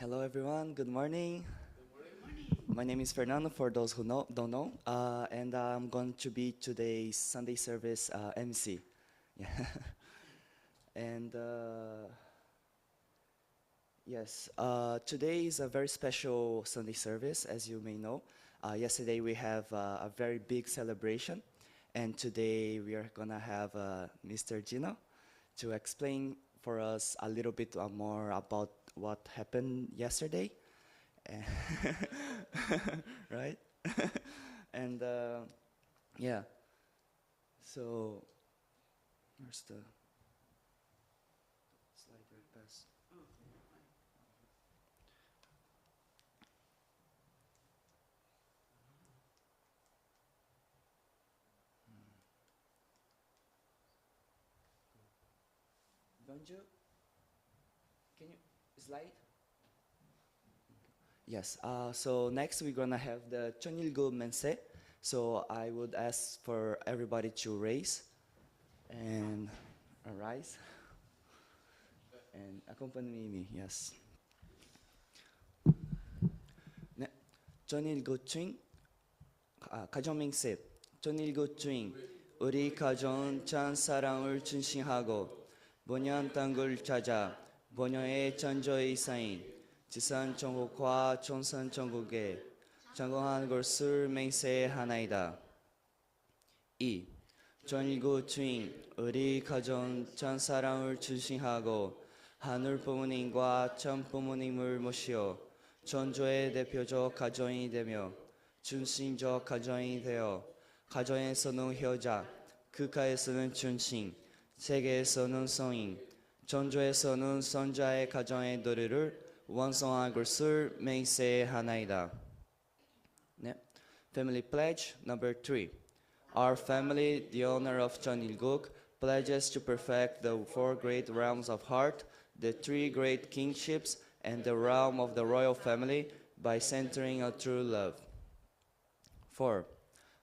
Hello, everyone. Good morning. My name is Fernando, for those who don't know, and I'm going to be today's Sunday service MC. Yeah. And yes, today is a very special Sunday service, as you may know. Yesterday we have a very big celebration, and today we are gonna have Mr. Gino to explain for us a little bit more about what happened yesterday. Right? And yeah, so where's the slide right past? Bonjour. Can you slide? Yes. So next we're gonna have the Chonilgo Mense. So I would ask for everybody to raise and arise and accompany me. Yes. 네. Chonilgo Ching. 가정 맹세. Chonilgo Ching. 우리 가정 참 사랑을 중심하고 본연 땅을 찾아 본연의 천조의 사인 지산 천국과 천선 천국에 장공한 것을 맹세하나이다. 2. 전일구 주인 우리 가정 전 사랑을 중심하고 하늘 부모님과 전 부모님을 모시어 천조의 대표적 가정이 되며 중심적 가정이 되어 가정에서는 효자, 국가에서는 중심, 세계에서는 성인, 전조에서는 선자의 가정의 도리를 완성할 것을 맹세하나이다. 네. Family Pledge number 3. Our family, the honor of Chonilguk, pledges to perfect the 4 great realms of heart, the 3 great kingships, and the realm of the royal family by centering on true love. 4.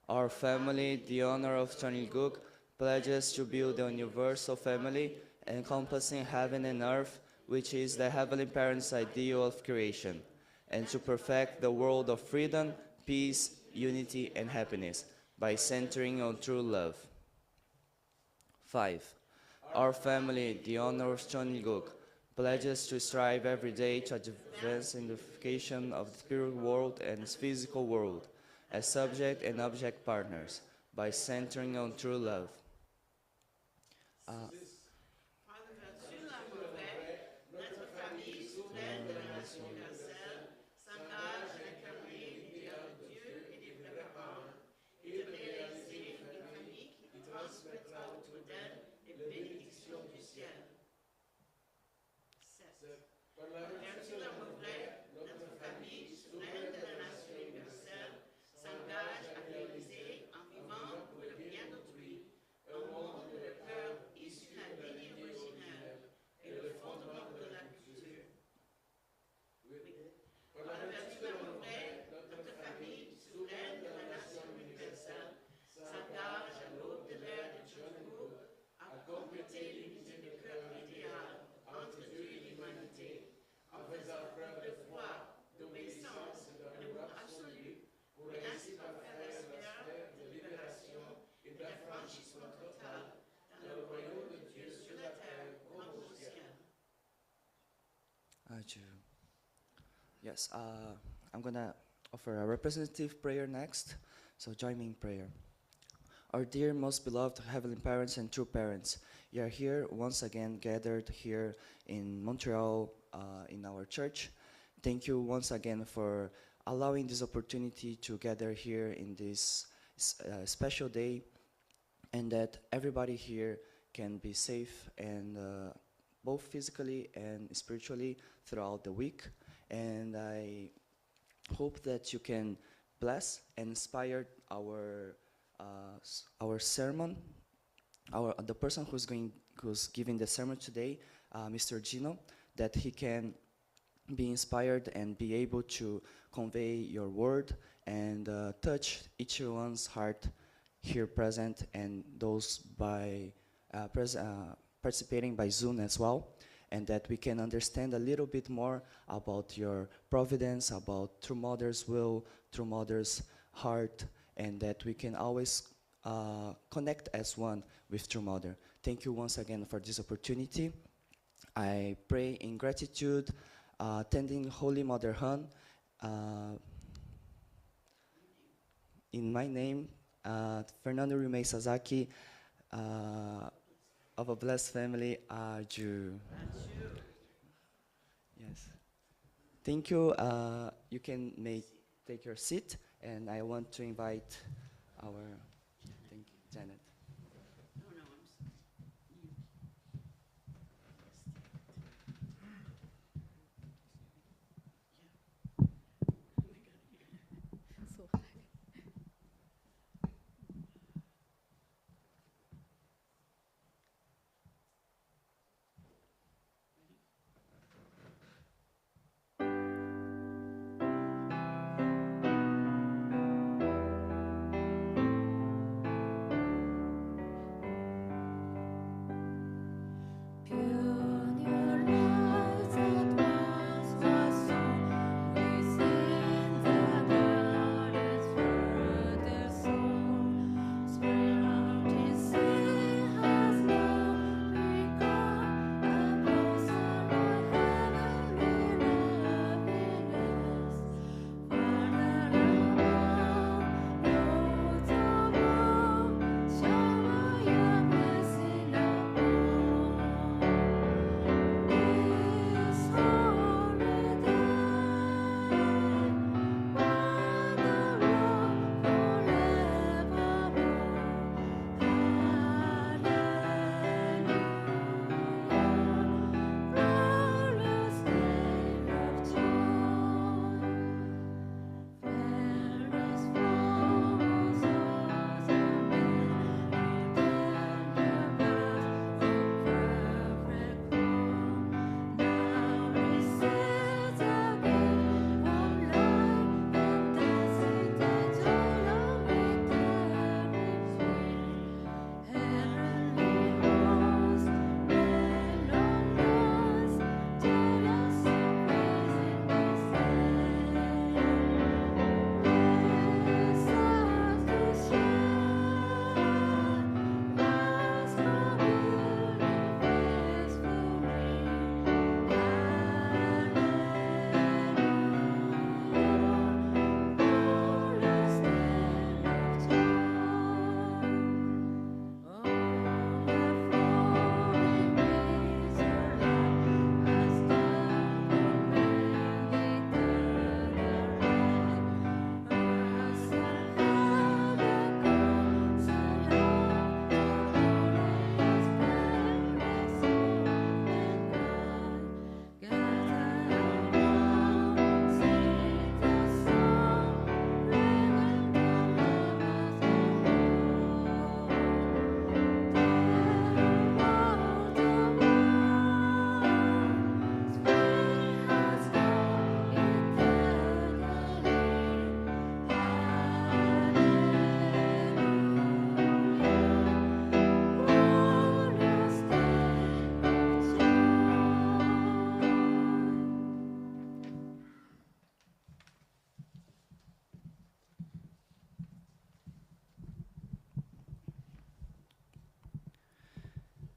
Our family, the honor of Chonilguk, pledges to build a universal family encompassing heaven and earth, which is the Heavenly Parent's ideal of creation, and to perfect the world of freedom, peace, unity, and happiness by centering on true love. 5. Our family, the honor of Chonilguk, pledges to strive every day to advance in the unification of the spirit world and its physical world as subject and object partners by centering on true love. Yes, I'm gonna offer a representative prayer next, so join me in prayer. Our dear, most beloved Heavenly Parents and true parents, you are here once again gathered here in Montreal in our church. Thank you once again for allowing this opportunity to gather here in this special day, and that everybody here can be safe and both physically and spiritually throughout the week. And I hope that you can bless and inspire our sermon, the person who's giving the sermon today, Mr. Gino, that he can be inspired and be able to convey your word and touch each one's heart here present and those by participating by Zoom as well. and that we can understand a little bit more about your providence, about True Mother's will, True Mother's heart, and that we can always connect as one with True Mother. Thank you once again for this opportunity. I pray in gratitude, attending Holy Mother Han. In my name, Fernando Rumei Sasaki, of a blessed family, Jew. Yes. Thank you. You can take your seat, and I want to invite our Janet.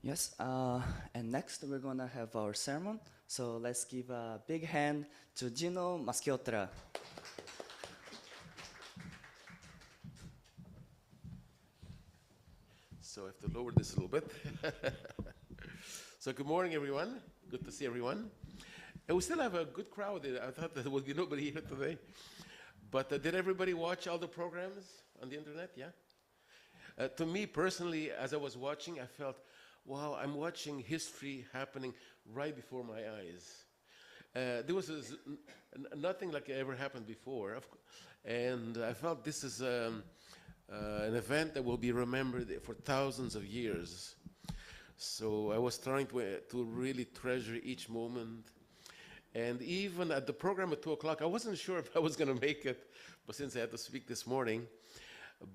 Yes, and next we're gonna have our sermon. So let's give a big hand to Gino, Masciotra. So I have to lower this a little bit. So good morning, everyone. Good to see everyone. And we still have a good crowd. I thought there would be nobody here today. But did everybody watch all the programs on the internet? Yeah? To me personally, as I was watching, I felt, wow, I'm watching history happening right before my eyes. There was nothing like it ever happened before. And I felt this is an event that will be remembered for thousands of years. So I was trying to really treasure each moment. And even at the program at 2 o'clock, I wasn't sure if I was going to make it, but since I had to speak this morning.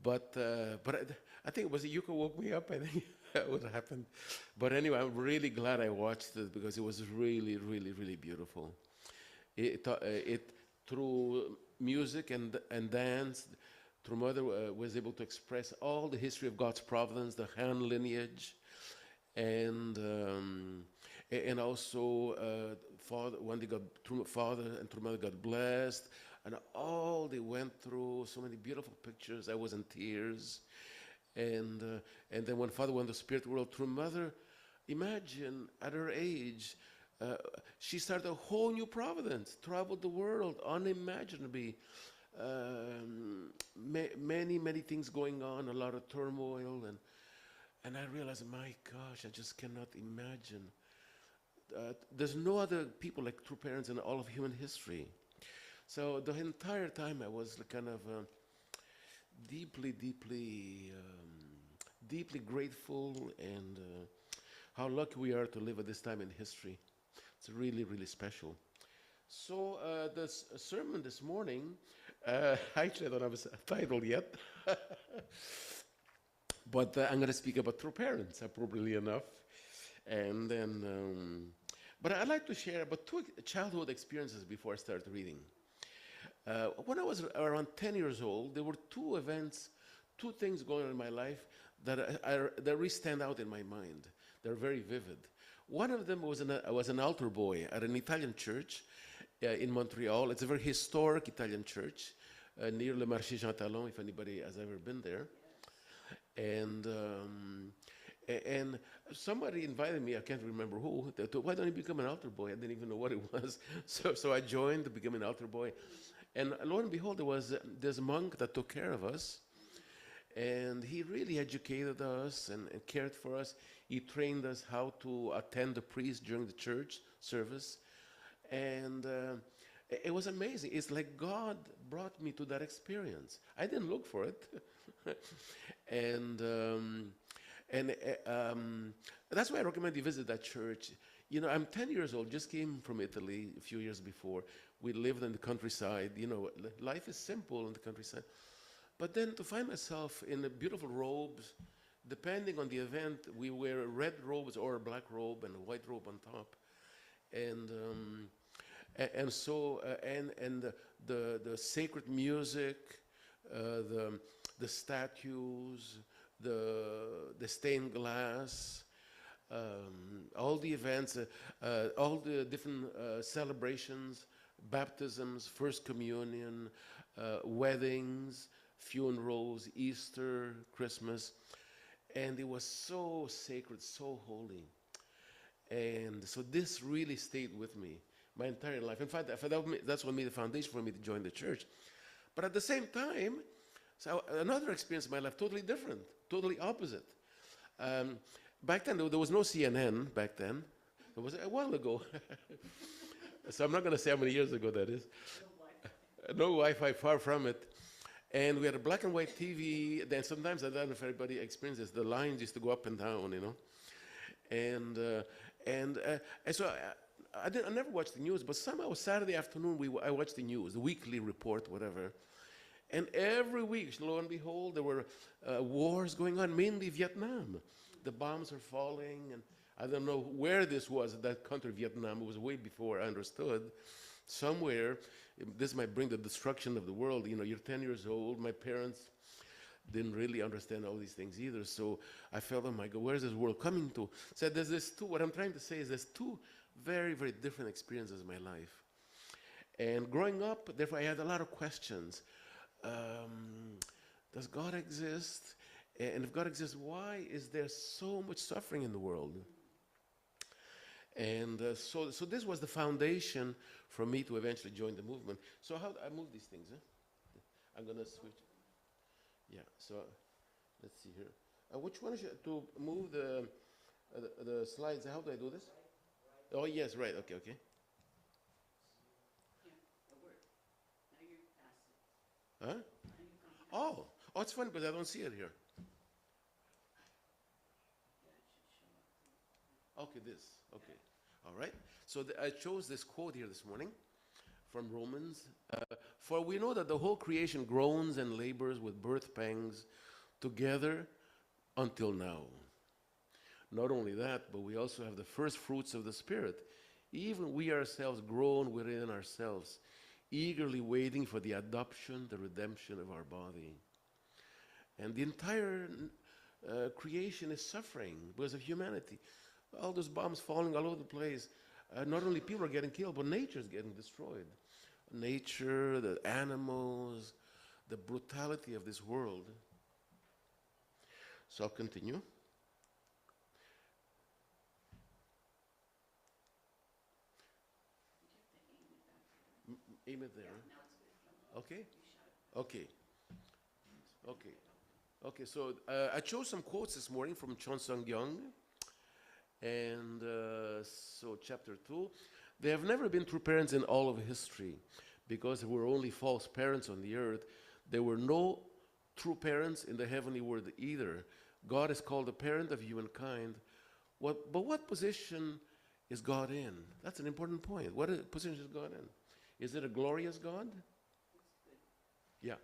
But I think it was Yuka woke me up, I think. what happened. But anyway, I'm really glad I watched it because it was really, really, really beautiful. It through music and dance, through mother was able to express all the history of God's providence, the Han lineage, and also father when they got through father and through mother got blessed, and all they went through, so many beautiful pictures. I was in tears, and then when father went to the spirit world through mother, imagine at her age. She started a whole new providence, traveled the world unimaginably. Many, many things going on, a lot of turmoil, and I realized, my gosh, I just cannot imagine. There's no other people like true parents in all of human history. So the entire time I was kind of deeply, deeply, deeply grateful, and how lucky we are to live at this time in history. It's really, really special. So this sermon this morning, actually I don't have a title yet, but I'm going to speak about true parents, appropriately enough. And then, but I'd like to share about two childhood experiences before I start reading. When I was around 10 years old, there were two events, two things going on in my life that really stand out in my mind. They're very vivid. One of them was I was an altar boy at an Italian church in Montreal. It's a very historic Italian church near Le Marché Jean Talon, if anybody has ever been there. And somebody invited me, I can't remember who, why don't you become an altar boy? I didn't even know what it was. So I joined to become an altar boy. And lo and behold, there was this monk that took care of us. And he really educated us and cared for us. He trained us how to attend the priest during the church service. And it was amazing. It's like God brought me to that experience. I didn't look for it. and that's why I recommend you visit that church. You know, I'm 10 years old, just came from Italy a few years before. We lived in the countryside. You know, life is simple in the countryside. But then to find myself in beautiful robes, depending on the event, we wear red robes or a black robe and a white robe on top. And so the sacred music, the statues, the stained glass, all the events, all the different celebrations, baptisms, First Communion, weddings, funerals, Easter, Christmas, and it was so sacred, so holy. And so this really stayed with me my entire life. In fact, that's what made the foundation for me to join the church. But at the same time, so another experience in my life, totally different, totally opposite. Back then, there was no CNN back then. It was a while ago. So I'm not going to say how many years ago that is. No Wi-Fi, far from it. And we had a black and white TV. Then sometimes, I don't know if everybody experiences, the lines used to go up and down, you know. And so I never watched the news, but somehow Saturday afternoon, I watched the news, the weekly report, whatever. And every week, lo and behold, there were wars going on, mainly Vietnam. The bombs are falling, and I don't know where this was, that country, Vietnam. It was way before I understood. Somewhere, this might bring the destruction of the world. You know, you're 10 years old. My parents didn't really understand all these things either. So I felt, oh my God, where's this world coming to? So there's this two, what I'm trying to say is there's two very, very different experiences in my life. And growing up, therefore, I had a lot of questions. Does God exist? And if God exists, why is there so much suffering in the world? And so this was the foundation for me to eventually join the movement. So how do I move these things? I'm going to switch. Yeah, so let's see here. Which one should to move the slides? How do I do this? Oh, yes, right. Okay. Huh? Oh, it's funny, but I don't see it here. Okay, this. Okay. All right. So I chose this quote here this morning from Romans. For we know that the whole creation groans and labors with birth pangs together until now. Not only that, but we also have the first fruits of the Spirit. Even we ourselves groan within ourselves, eagerly waiting for the adoption, the redemption of our body. And the entire creation is suffering because of humanity. All those bombs falling all over the place. Not only people are getting killed, but nature is getting destroyed. Nature, the animals, the brutality of this world. So I'll continue. Aim it there. Okay? Okay. Okay. Okay, so I chose some quotes this morning from Chon Sung-young. And so chapter 2. There have never been true parents in all of history, because there were only false parents on the earth. There were no true parents in the heavenly world either. God is called the parent of humankind. But what position is God in? That's an important point. What position is God in? Is it a glorious God? Yeah.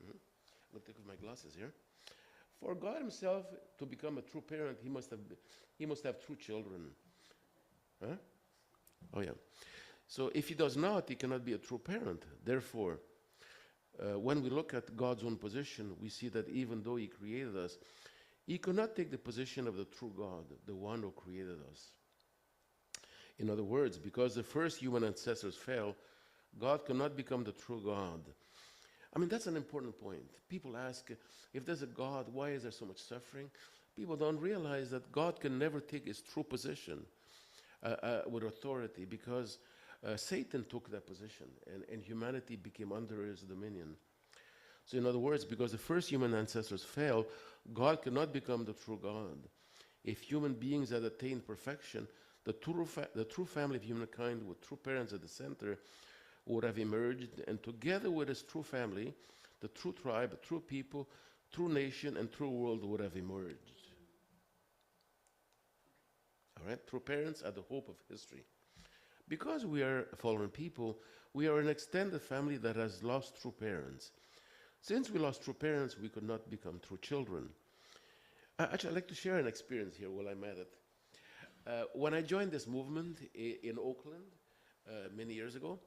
I'm going to take off my glasses here. For God himself to become a true parent, he must have true children. Huh? Oh yeah. So if he does not, he cannot be a true parent. Therefore, when we look at God's own position, we see that even though he created us, he could not take the position of the true God, the one who created us. In other words, because the first human ancestors fell, God cannot become the true God. I mean, that's an important point. People ask, if there's a God, why is there so much suffering? People don't realize that God can never take his true position with authority, because Satan took that position, and humanity became under his dominion. So in other words, because the first human ancestors fell, God cannot become the true God. If human beings had attained perfection, the true family of humankind with true parents at the center would have emerged, and together with his true family, the true tribe, the true people, true nation, and true world would have emerged. All right? True parents are the hope of history. Because we are fallen people, we are an extended family that has lost true parents. Since we lost true parents, we could not become true children. Actually, I'd like to share an experience here while I'm at it. When I joined this movement in Oakland many years ago,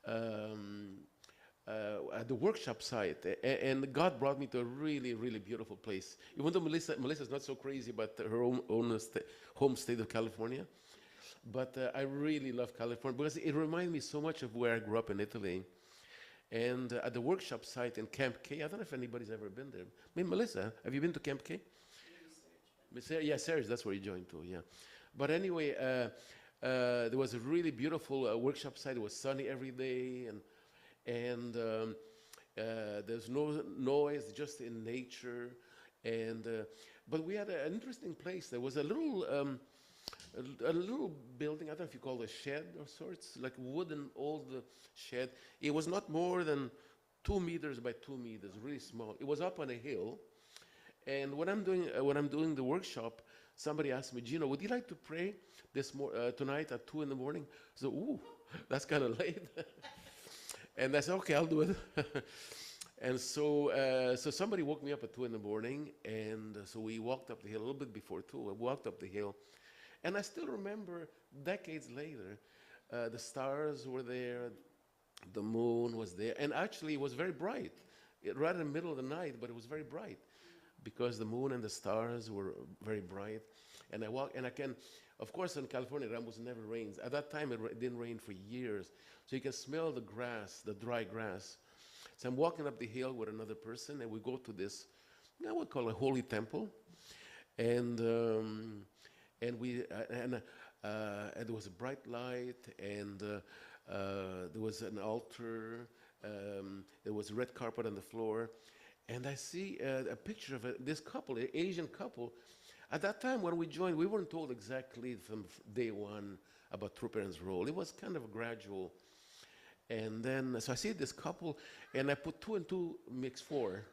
at the workshop site, and God brought me to a really, really beautiful place. Even though Melissa's not so crazy about her own home state of California, but I really love California because it reminds me so much of where I grew up in Italy. And at the workshop site in Camp K, I don't know if anybody's ever been there. Maybe Melissa, have you been to Camp K? Yeah, Serge, that's where you joined too, yeah. But anyway, there was a really beautiful workshop site. It was sunny every day, and there's no noise, just in nature. And but we had an interesting place. There was a little building. I don't know if you call it a shed of sorts, like wooden old shed. It was not more than 2 meters by 2 meters, really small. It was up on a hill. And when I'm doing the workshop, somebody asked me, Gino, would you like to pray tonight at 2 in the morning? So, ooh, that's kind of late. And I said, okay, I'll do it. And so somebody woke me up at 2 in the morning, and so we walked up the hill a little bit before 2. We walked up the hill, and I still remember decades later, the stars were there, the moon was there, and actually it was very bright. Right in the middle of the night, but it was very bright, because the moon and the stars were very bright. And I walked, and I can, of course, in California, it almost never rains. At that time, it didn't rain for years. So you can smell the grass, the dry grass. So I'm walking up the hill with another person, and we go to this, I would call it a holy temple. And there was a bright light, and there was an altar. There was a red carpet on the floor. And I see a picture of this couple, an Asian couple. At that time, when we joined, we weren't told exactly from day one about true parents' role. It was kind of gradual. And then, so I see this couple, and I put 2 and 2 makes 4.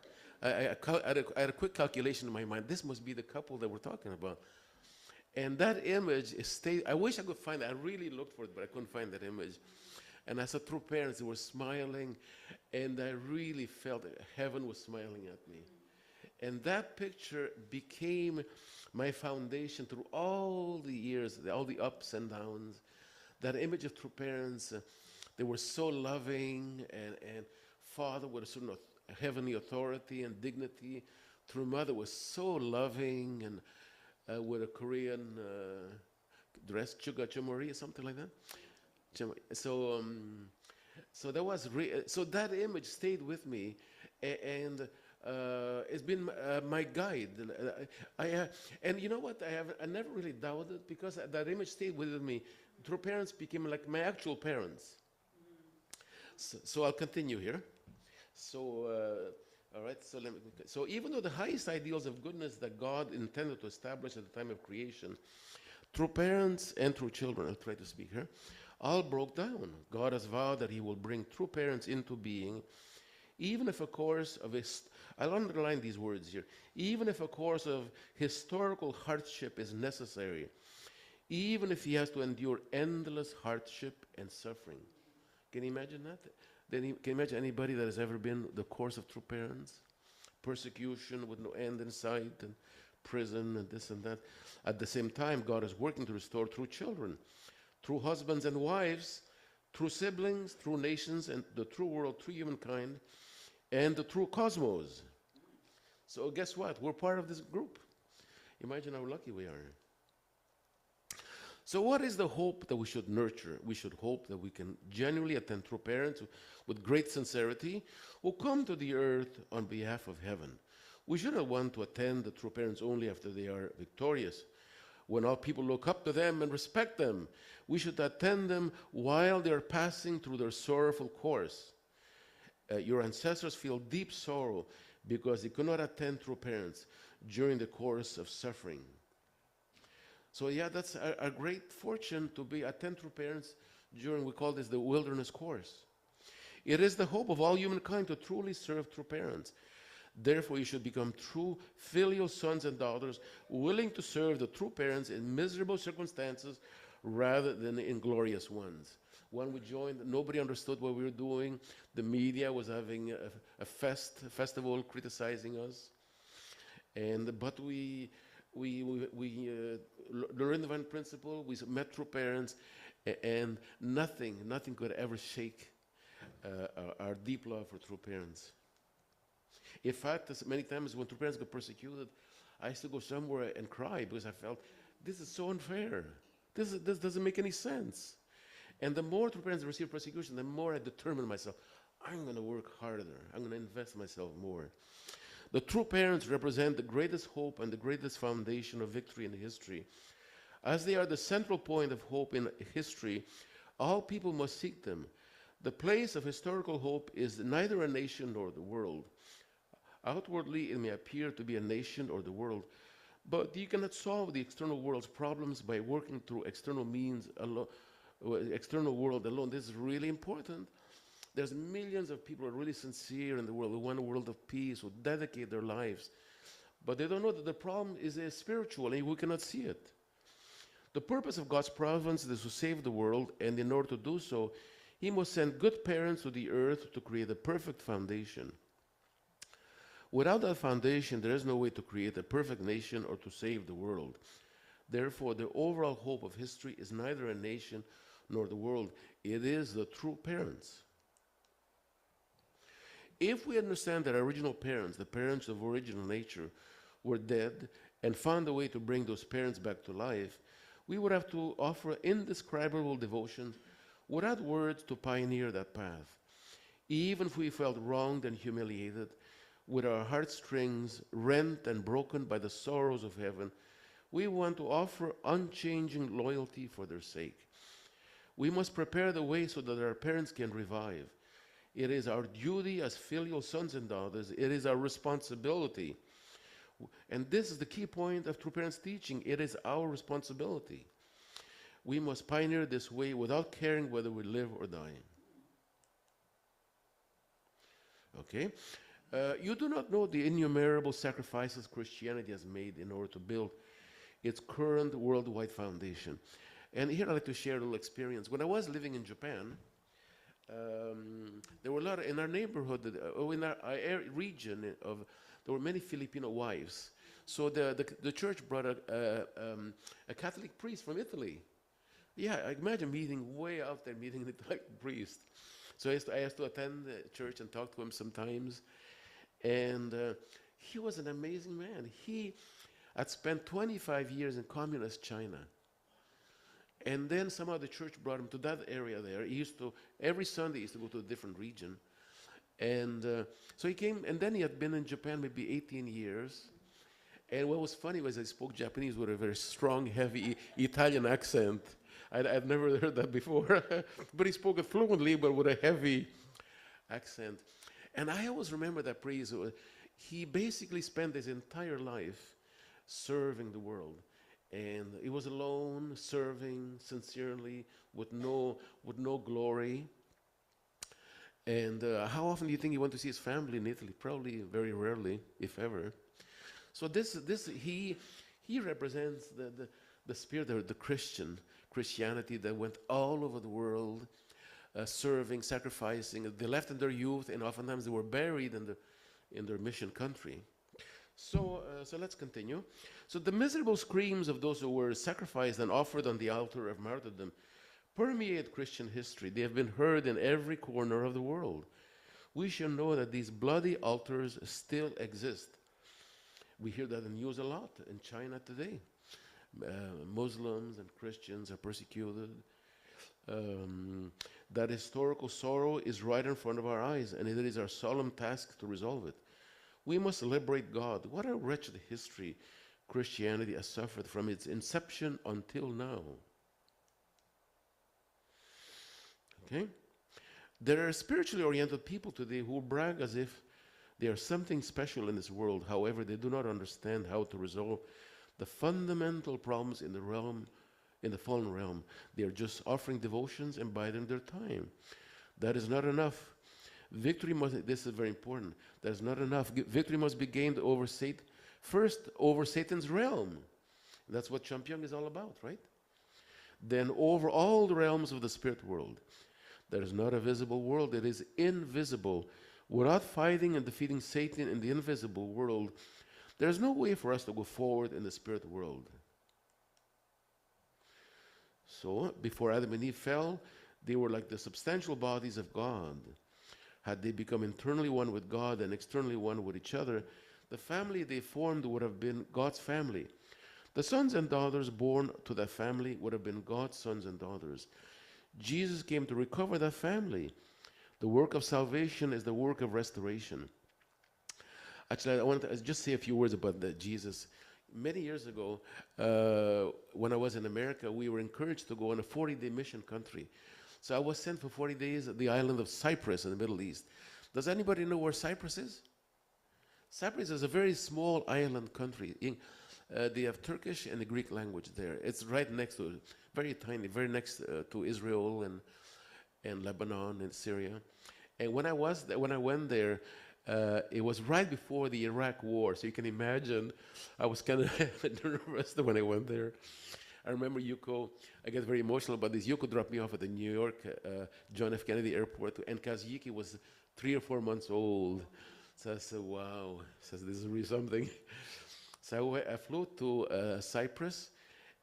I had a quick calculation in my mind. This must be the couple that we're talking about. And that image stayed. I wish I could find it. I really looked for it, but I couldn't find that image. And I saw true parents who were smiling, and I really felt that heaven was smiling at me. And that picture became my foundation through all the years, all the ups and downs. That image of true parents, they were so loving, and father with a certain heavenly authority and dignity. True mother was so loving and with a Korean dress, chuga chumori, something like that. So that was so that image stayed with me, and it's been my guide. And you know what? I never really doubted, because that image stayed with me. True parents became like my actual parents. So I'll continue here. So all right. So even though the highest ideals of goodness that God intended to establish at the time of creation, through parents and through children, I'll try to speak here, all broke down. God has vowed that he will bring true parents into being, even if a course of I'll underline these words here, even if a course of historical hardship is necessary, even if he has to endure endless hardship and suffering. Can you imagine that? Can you imagine anybody that has ever been the course of true parents? Persecution with no end in sight, and prison and this and that. At the same time, God is working to restore through children, through husbands and wives, through siblings, through nations, and the true world, through humankind, and the true cosmos. So guess what? We're part of this group. Imagine how lucky we are. So what is the hope that we should nurture? We should hope that we can genuinely attend true parents with great sincerity who come to the earth on behalf of heaven. We shouldn't want to attend the true parents only after they are victorious. When all people look up to them and respect them, we should attend them while they are passing through their sorrowful course. Your ancestors feel deep sorrow because they could not attend true parents during the course of suffering. So yeah, that's a great fortune to attend true parents during, we call this the wilderness course. It is the hope of all humankind to truly serve true parents. Therefore, you should become true filial sons and daughters, willing to serve the true parents in miserable circumstances rather than in glorious ones. When we joined, nobody understood what we were doing. The media was having a festival criticizing us. But we learned the divine principle. We met true parents, and nothing could ever shake our deep love for true parents. In fact, many times when true parents got persecuted, I used to go somewhere and cry because I felt this is so unfair. This doesn't make any sense. And the more true parents receive persecution, the more I determined myself, I'm going to work harder. I'm going to invest myself more. The true parents represent the greatest hope and the greatest foundation of victory in history. As they are the central point of hope in history, all people must seek them. The place of historical hope is neither a nation nor the world. Outwardly, it may appear to be a nation or the world, but you cannot solve the external world's problems by working through external means alone, external world alone. This is really important. There's millions of people who are really sincere in the world, who want a world of peace, who dedicate their lives. But they don't know that the problem is spiritual, and we cannot see it. The purpose of God's providence is to save the world, and in order to do so, he must send good parents to the earth to create a perfect foundation. Without that foundation, there is no way to create a perfect nation or to save the world. Therefore, the overall hope of history is neither a nation nor the world. It is the true parents. If we understand that our original parents, the parents of original nature, were dead and found a way to bring those parents back to life, we would have to offer indescribable devotion without words to pioneer that path. Even if we felt wronged and humiliated, with our heartstrings rent and broken by the sorrows of heaven, we want to offer unchanging loyalty for their sake. We must prepare the way so that our parents can revive. It is our duty as filial sons and daughters. It is our responsibility. And this is the key point of True Parents teaching. It is our responsibility. We must pioneer this way without caring whether we live or die. Okay? You do not know the innumerable sacrifices Christianity has made in order to build its current worldwide foundation. And here I'd like to share a little experience. When I was living in Japan, there were a lot in our neighborhood, in our region, there were many Filipino wives. So the church brought a Catholic priest from Italy. Yeah, I imagine meeting way out there, meeting the priest. So I used to attend the church and talk to him sometimes. And he was an amazing man. He had spent 25 years in communist China. And then somehow the church brought him to that area there. He used to, every Sunday, he used to go to a different region. And so he came, and then he had been in Japan maybe 18 years. And what was funny was he spoke Japanese with a very strong, heavy Italian accent. I'd never heard that before. But he spoke it fluently, but with a heavy accent. And I always remember that priest. He basically spent his entire life serving the world. And he was alone, serving sincerely, with no glory. And how often do you think he went to see his family in Italy? Probably very rarely, if ever. So he represents the spirit of the Christianity that went all over the world, serving, sacrificing. They left in their youth, and oftentimes they were buried in their mission country. So let's continue. So the miserable screams of those who were sacrificed and offered on the altar of martyrdom permeate Christian history. They have been heard in every corner of the world. We should know that these bloody altars still exist. We hear that in the news a lot in China today. Muslims and Christians are persecuted. That historical sorrow is right in front of our eyes, and it is our solemn task to resolve it. We must liberate God. What a wretched history Christianity has suffered from its inception until now. Okay? There are spiritually oriented people today who brag as if they are something special in this world. However, they do not understand how to resolve the fundamental problems in the fallen realm. They are just offering devotions and biding their time. That is not enough. Victory must, this is very important, that is not enough. Victory must be gained over first over Satan's realm. That's what Champion is all about, right? Then over all the realms of the spirit world. There is not a visible world, it is invisible. Without fighting and defeating Satan in the invisible world, there is no way for us to go forward in the spirit world. So, before Adam and Eve fell, they were like the substantial bodies of God. Had they become internally one with God and externally one with each other, the family they formed would have been God's family. The sons and daughters born to that family would have been God's sons and daughters. Jesus came to recover that family. The work of salvation is the work of restoration. Actually, I want to just say a few words about Jesus. Many years ago, when I was in America, we were encouraged to go on a 40-day mission country. So I was sent for 40 days at the island of Cyprus in the Middle East. Does anybody know where Cyprus is? Cyprus is a very small island country. They have Turkish and the Greek language there. It's right next to, very tiny, very next to Israel and Lebanon and Syria. And when I went there, it was right before the Iraq war. So you can imagine, I was kind of nervous when I went there. I remember Yuko, I get very emotional about this. Yuko dropped me off at the New York John F. Kennedy Airport, and Kazuyuki was 3 or 4 months old. So I said, wow, this is really something. So I flew to Cyprus,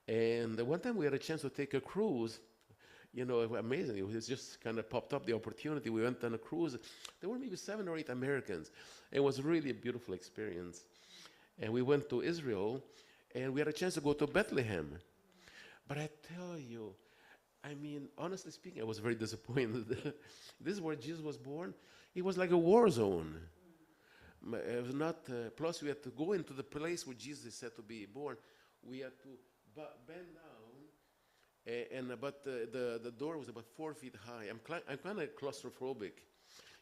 and one time we had a chance to take a cruise. You know, amazing. It was just kind of popped up, the opportunity. We went on a cruise. There were maybe 7 or 8 Americans. It was really a beautiful experience. And we went to Israel, and we had a chance to go to Bethlehem. But I tell you, I mean, honestly speaking, I was very disappointed. This is where Jesus was born. It was like a war zone. It was not, plus we had to go into the place where Jesus is said to be born. We had to bend down, but the door was about 4 feet high. I'm kind of claustrophobic.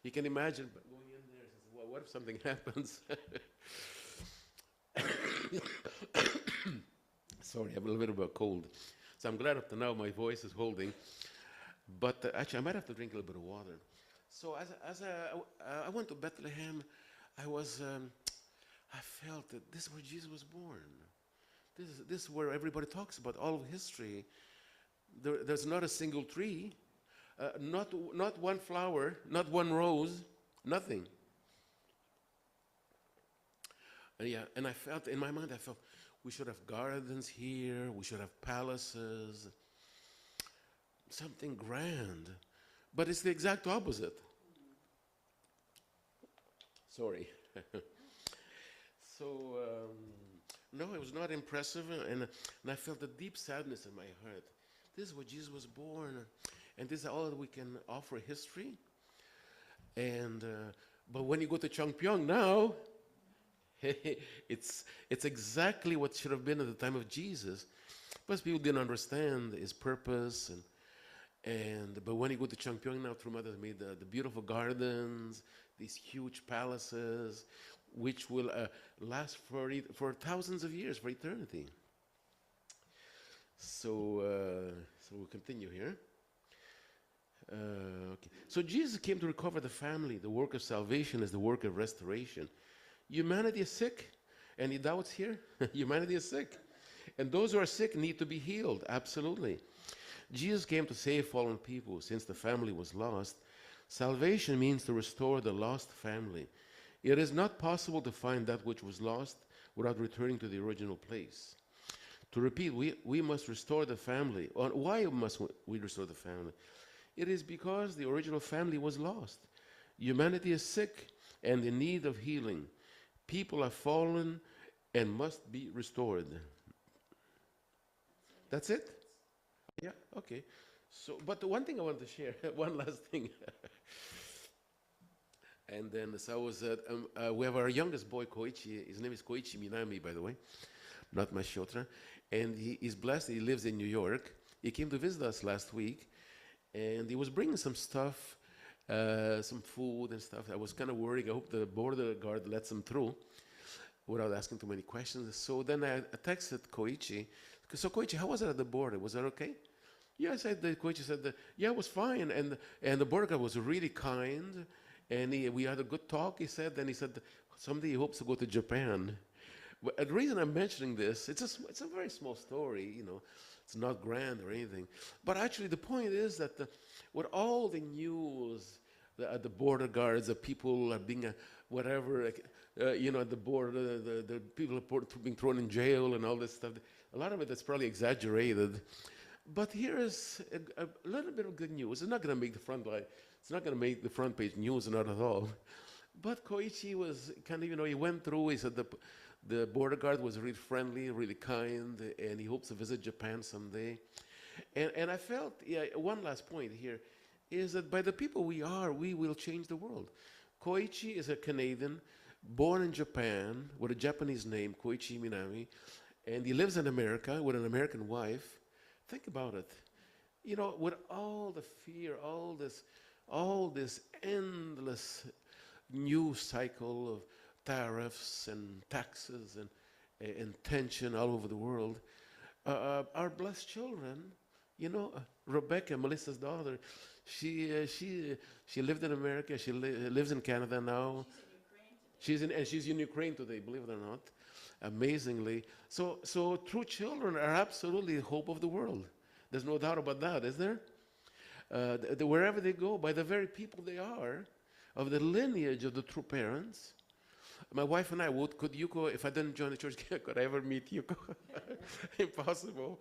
You can imagine going in there, well, what if something happens? Sorry, I have a little bit of a cold. So I'm glad up to now my voice is holding. But actually, I might have to drink a little bit of water. So as I went to Bethlehem, I felt that this is where Jesus was born. This is where everybody talks about all of history. There's not a single tree, not one flower, not one rose, nothing. Yeah, and I felt, in my mind, I felt we should have gardens here, we should have palaces, something grand. But it's the exact opposite. Sorry. So, no, it was not impressive, and I felt a deep sadness in my heart. This is where Jesus was born, and this is all that we can offer history. And but when you go to Chongpyeong now, it's exactly what should have been at the time of Jesus, but people didn't understand his purpose, but when you go to Chongpyeong now, True Mother has made the beautiful gardens, these huge palaces, which will last for thousands of years, for eternity. So we'll continue here. Okay. So Jesus came to recover the family. The work of salvation is the work of restoration. Humanity is sick. Any doubts here? Humanity is sick. And those who are sick need to be healed, absolutely. Jesus came to save fallen people. Since the family was lost, salvation means to restore the lost family. It is not possible to find that which was lost without returning to the original place. To repeat, we must restore the family. Why must we restore the family? It is because the original family was lost. Humanity is sick and in need of healing. People have fallen and must be restored. That's it? Yeah, okay. So, but the one thing I want to share, one last thing. And then, so I was we have our youngest boy, Koichi. His name is Koichi Minami, by the way, not Masciotra. And he is blessed. He lives in New York. He came to visit us last week, and he was bringing some stuff, some food and stuff. I was kind of worried. I hope the border guard lets him through without asking too many questions. So then I texted Koichi. So Koichi, how was it at the border? Was that okay? Yeah, Koichi said, yeah, it was fine. And the border guard was really kind. And we had a good talk, he said. And he said, someday he hopes to go to Japan. But the reason I'm mentioning this, it's a very small story, you know. It's not grand or anything. But actually the point is that with all the news, the border guards, the people are being, whatever, you know, at the border, the people are being thrown in jail and all this stuff. A lot of it is probably exaggerated. But here is a little bit of good news. It's not going to make the front line. It's not going to make the front page news, not at all. But Koichi was kind of, you know, he went through, he said the border guard was really friendly, really kind, and he hopes to visit Japan someday. And I felt, yeah, one last point here, is that by the people we are, we will change the world. Koichi is a Canadian, born in Japan, with a Japanese name, Koichi Minami, and he lives in America with an American wife. Think about it. You know, with all the fear, all this endless news cycle of tariffs and taxes and tension all over the world, our blessed children, you know, Rebecca, Melissa's daughter, she lived in America. She lives in Canada now. She's in Ukraine today, believe it or not. Amazingly. So true children are absolutely the hope of the world. There's no doubt about that, is there? Wherever they go, by the very people they are, of the lineage of the true parents. My wife and I could Yuko, if I didn't join the church, could I ever meet Yuko? Impossible.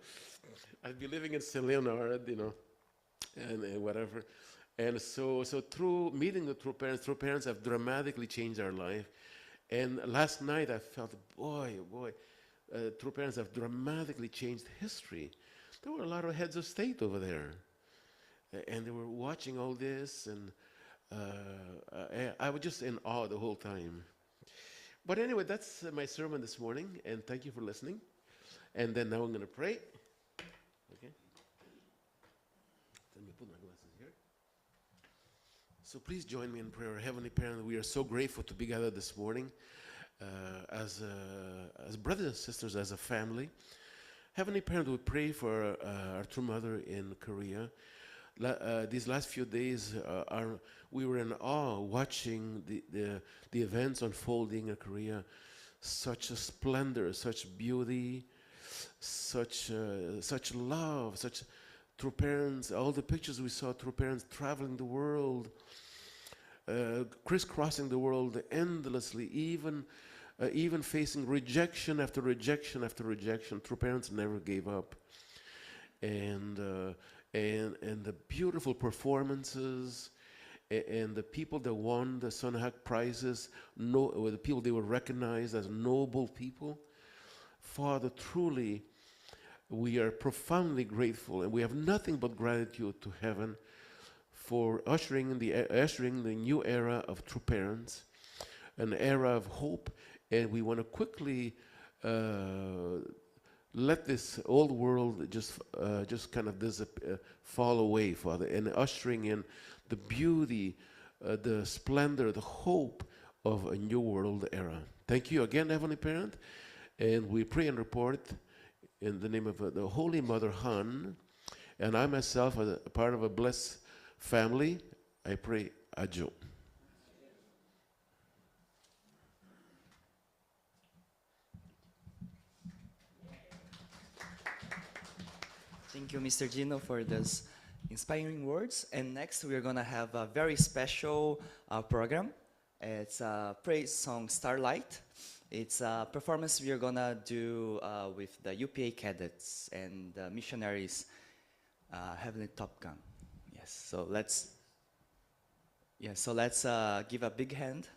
I'd be living in Saint-Leonard, you know, and whatever. And so through meeting the true parents have dramatically changed our life. And last night I felt, boy, true parents have dramatically changed history. There were a lot of heads of state over there. And they were watching all this, and I was just in awe the whole time. But anyway, that's my sermon this morning, and thank you for listening. And then now I'm going to pray. Okay. Let me put my glasses here. So please join me in prayer. Heavenly Parent, we are so grateful to be gathered this morning as brothers and sisters, as a family. Heavenly Parent, we pray for our true mother in Korea. These last few days, we were in awe watching the events unfolding in Korea. Such a splendor, such beauty, such love, such true parents. All the pictures we saw, true parents traveling the world, crisscrossing the world endlessly, even even facing rejection after rejection after rejection. True parents never gave up. And the beautiful performances, and the people that won the Sonhag prizes, the people they were recognized as noble people. Father, truly, we are profoundly grateful, and we have nothing but gratitude to heaven for ushering the new era of true parents, an era of hope. And we want to quickly let this old world just kind of fall away, Father, and ushering in the beauty, the splendor, the hope of a new world era. Thank you again, Heavenly Parent, and we pray and report in the name of the Holy Mother Han, and I myself, as a part of a blessed family, I pray, Ajo. Thank you, Mr. Gino, for those inspiring words. And next, we're going to have a very special program. It's a praise song, Starlight. It's a performance we're going to do with the UPA cadets and missionaries, Heavenly Top Gun. Yes, so let's give a big hand.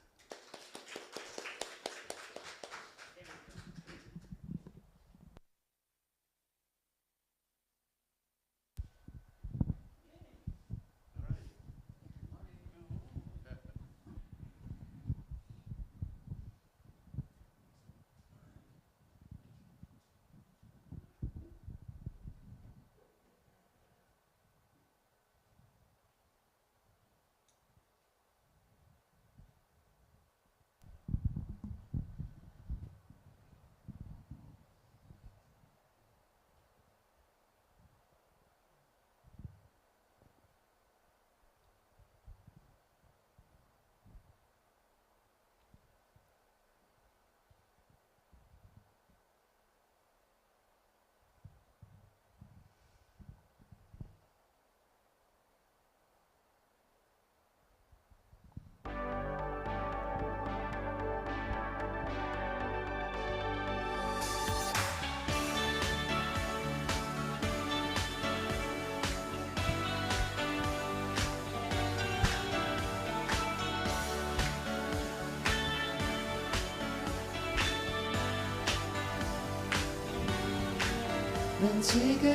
난 지금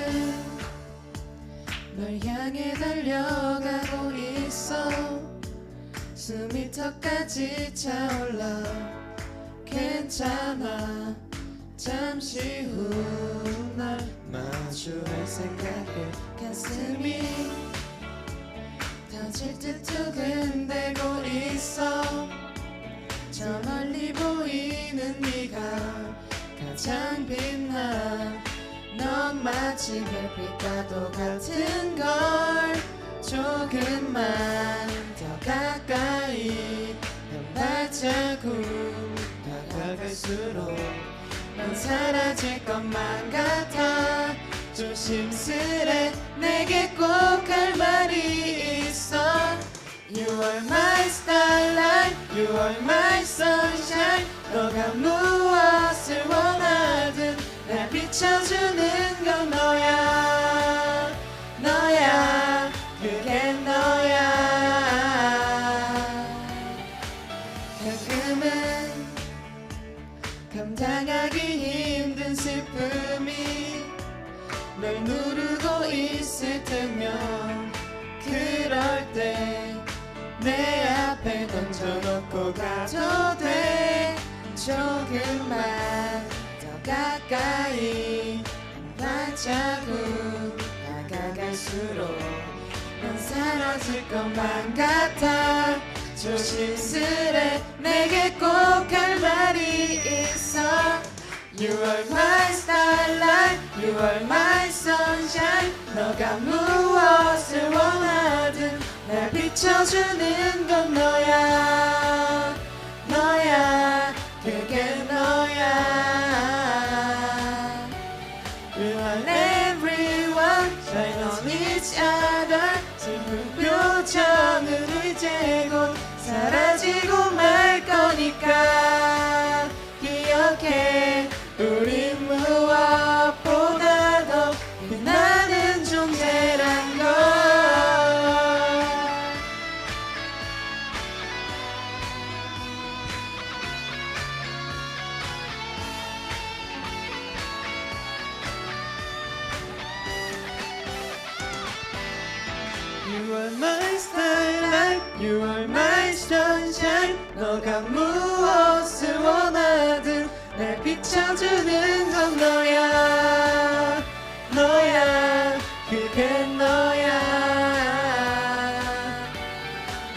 널 향해 달려가고 있어. 숨이 턱까지 차올라. 괜찮아. 잠시 후 널 마주할 생각에 가슴이 터질 듯 두근대고 있어. 저 멀리 보이는 네가 가장 빛나. 넌 마치 별빛과도 같은 걸. 조금만 더 가까이 한 발자국 다가갈수록 넌 사라질 것만 같아. 조심스레 내게 꼭 할 말이 있어. You are my starlight, you are my sunshine. 너가 무엇을 원하든 날 비춰주는 건 너야. 너야, 그게 너야. 가끔은 감당하기 힘든 슬픔이 널 누르고 있을 테면 그럴 때 내 앞에 던져놓고 가도 돼. 조금만 더 가까이 한 발자국 다가갈수록 넌 사라질 것만 같아. 조심스레 내게 꼭 할 말이 있어. You are my starlight, you are my sunshine. 너가 무엇을 원하든 날 비춰주는 건 너야. 너야, 그게 너야. We want everyone shine on each other. 슬픈 표정으로 이제 곧 사라지고 말 거니까. You are my sunshine. 너가 무엇을 원하든 날 비춰주는 건 너야. 너야. 그게 너야.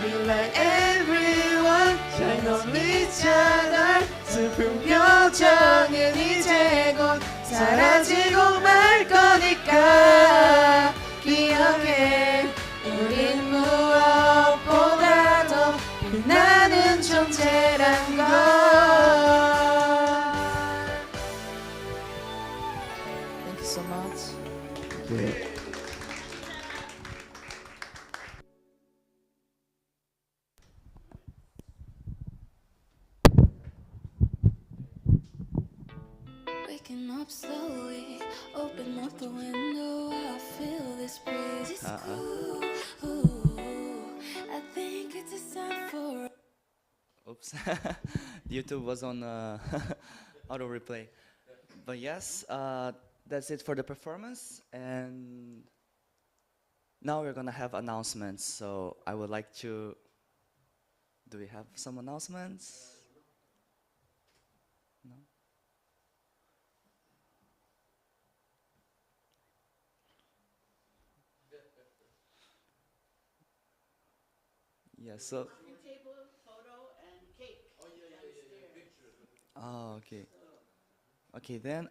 We like everyone. Shine on each other. 슬픈 표정은 이제 곧 사라지고 말 거니까 기억해 우린 무엇보다도 빛나는 존재란 걸. Thank you so much. Waking up slowly, open up the window. I feel this breeze. It's cool. Ooh, I think it's a sign for. Oops. YouTube was on auto replay. But yes, that's it for the performance. And now we're gonna have announcements. So I would like to. Do we have some announcements? No. Yeah. So. Oh, okay. Okay, then,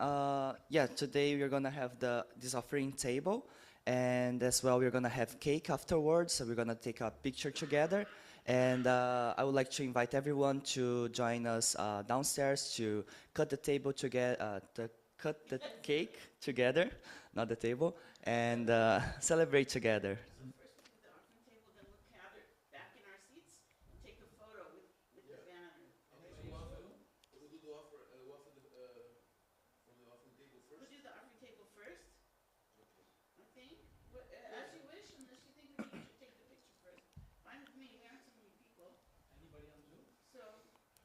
yeah, today we're gonna have this offering table, and as well we're gonna have cake afterwards. So we're gonna take a picture together, and I would like to invite everyone to join us downstairs to cut the table together, to cut the cake together, not the table, and celebrate together.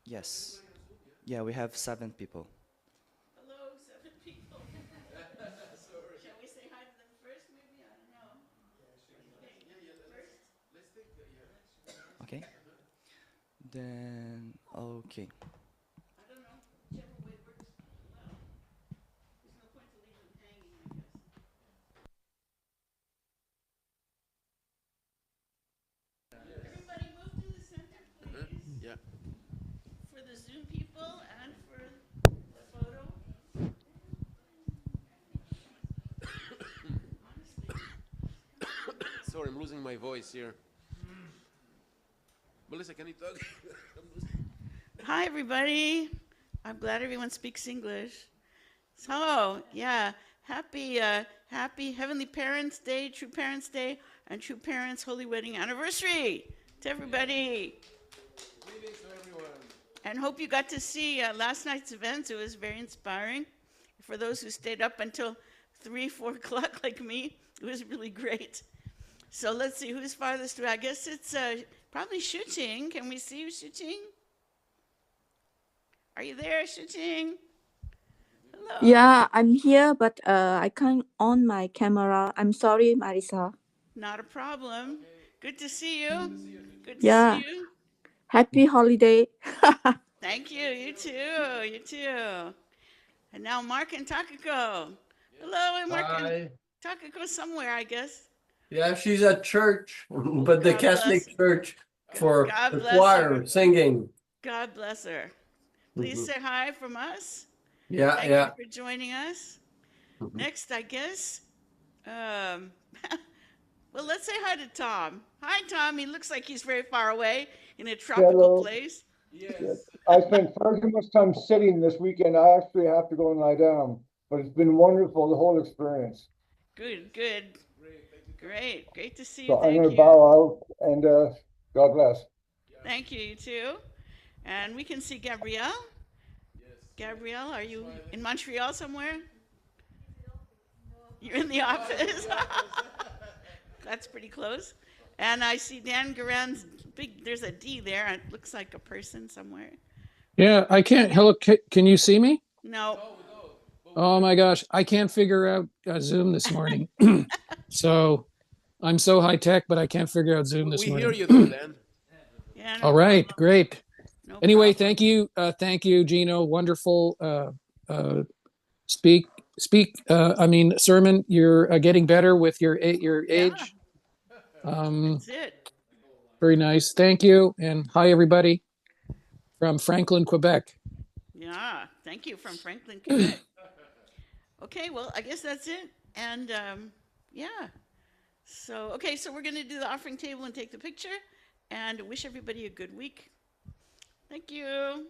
Yes. Yeah, we have 7 people. Hello, 7 people. Shall we say hi to them first, maybe? I don't know. Okay. Then, okay. I don't know. Whichever way works well. There's no point to leave them hanging, I guess. Everybody move to the center, please. Yeah. For the Zoom people and for the photo. Honestly. Sorry, I'm losing my voice here. Melissa, can you talk? Hi, everybody. I'm glad everyone speaks English. So, yeah, happy Heavenly Parents' Day, True Parents' Day, and True Parents' Holy Wedding Anniversary to everybody. Greetings to everyone. And hope you got to see last night's events. It was very inspiring. For those who stayed up until 3, 4 o'clock like me, it was really great. So let's see, who's farthest away? I guess it's probably Shooting. Can we see you, Shooting? Are you there, Shooting? Hello. Yeah, I'm here, but I can't on my camera. I'm sorry, Marisa. Not a problem. Good to see you. Good to Yeah. see you. Happy holiday. Thank you. You too. You too. And now Mark and Takako. Hello, and Mark and Hi. Takako somewhere, I guess. Yeah, she's at church, but the God Catholic bless. church for God the bless choir her. singing. God bless her. Please say hi from us. Yeah, Thank yeah. you for joining us. Next, I guess. Well, let's say hi to Tom. Hi, Tom. He looks like he's very far away in a tropical Hello. place. Yes. I spent far too much time sitting this weekend. I actually have to go and lie down, but it's been wonderful, the whole experience. Good, good. Great to see you. So I'm Thank going to you. bow out and God bless. Thank you, you too. And we can see Gabrielle. Gabrielle, are you in Montreal somewhere? You're in the office. That's pretty close. And I see Dan Garan's big, there's a D there. It looks like a person somewhere. Yeah, I can't. Hello, can you see me? No. Oh my gosh, I can't figure out Zoom this morning. So I'm so high tech, but I can't figure out Zoom this We morning. hear you though, Dan. And All right, great. no Anyway, problem. thank you, Gino. Wonderful sermon. You're getting better with your Yeah, age. that's it. Very nice. Thank you, and hi everybody from Franklin, Quebec. Yeah, thank you from Franklin, Quebec. Okay, well, I guess that's it. And yeah. So, okay, so we're going to do the offering table and take the picture and wish everybody a good week. Thank you.